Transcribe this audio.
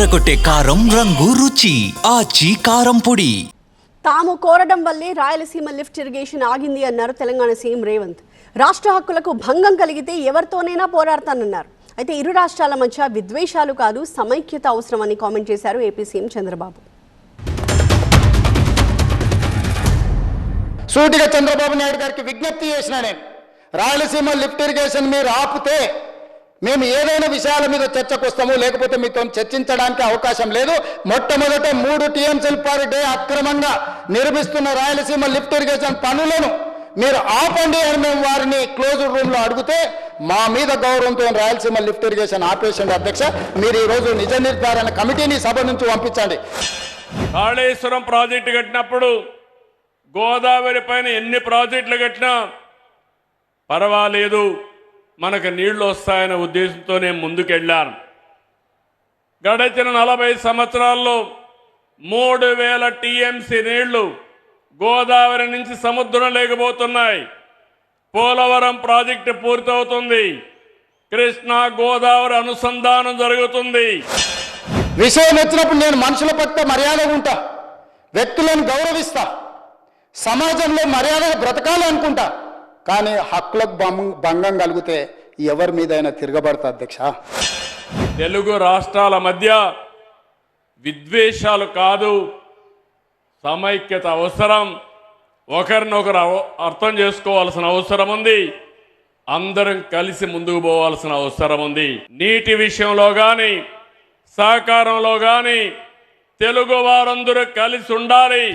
అదరకొట్టే కారం రంగు రుచి ఆచి కారం పొడి. తాము కోరడం వల్లే రాయలసీమ లిఫ్ట్ ఇరిగేషన్ ఆగింది అన్నారు తెలంగాణ సీఎం రేవంత్. రాష్ట్ర హక్కులకు భంగం కలిగితే ఎవరితోనైనా పోరాడతానన్నారు. అయితే ఇరు రాష్ట్రాల మధ్య విద్వేషాలు కాదు, సమైక్యత అవసరమని కామెంట్ చేశారు ఏపీ సీఎం చంద్రబాబు. సూటిగా చంద్రబాబు నాయుడు గారికి విజ్ఞప్తి చేసిన నేను, రాయలసీమ లిఫ్ట్ ఇరిగేషన్ మీరు ఆపితే మేము ఏదైనా విషయాల మీద చర్చకు వస్తాము, లేకపోతే మీతో చర్చించడానికి అవకాశం లేదు. మొట్టమొదట 3 టీఎంసీల పర్ డే అక్రమంగా నిర్మిస్తున్న రాయలసీమ లిఫ్ట్ ఇరిగేషన్ పనులను మీరు ఆపండి అని మేము వారిని క్లోజ్డ్ రూమ్లో అడిగితే మా మీద గౌరవంతో రాయలసీమ లిఫ్ట్ ఇరిగేషన్ ఆపేషండి అధ్యక్ష. మీరు ఈరోజు నిజ నిర్ధారణ కమిటీని సభ నుంచి పంపించండి. కాళేశ్వరం ప్రాజెక్టు కట్టినప్పుడు గోదావరి పైన ఎన్ని ప్రాజెక్టులు కట్టినా పర్వాలేదు, మనకు నీళ్లు వస్తాయనే ఉద్దేశంతో నేను ముందుకెళ్ళాను. గడిచిన 40 సంవత్సరాల్లో 3000 టీఎంసీ నీళ్లు గోదావరి నుంచి సముద్రం లేకపోతున్నాయి. పోలవరం ప్రాజెక్టు పూర్తవుతుంది, కృష్ణా గోదావరి అనుసంధానం జరుగుతుంది. విషయం వచ్చినప్పుడు నేను మనుషుల పట్ల మర్యాదగా ఉంటా, వ్యక్తులను గౌరవిస్తా, సమాజంలో మర్యాదగా బ్రతకాలనుకుంటా. కానీ హక్కులకు భంగం కలిగితే ఎవరి మీదైనా తిరగబడతా అధ్యక్ష. తెలుగు రాష్ట్రాల మధ్య విద్వేషాలు కాదు, సమైక్యత అవసరం. ఒకరినొకరు అర్థం చేసుకోవాల్సిన అవసరం ఉంది. అందరం కలిసి ముందుకు పోవాల్సిన అవసరం ఉంది. నీటి విషయంలో కానీ సహకారంలో కానీ తెలుగు వారందరూ కలిసి ఉండాలి.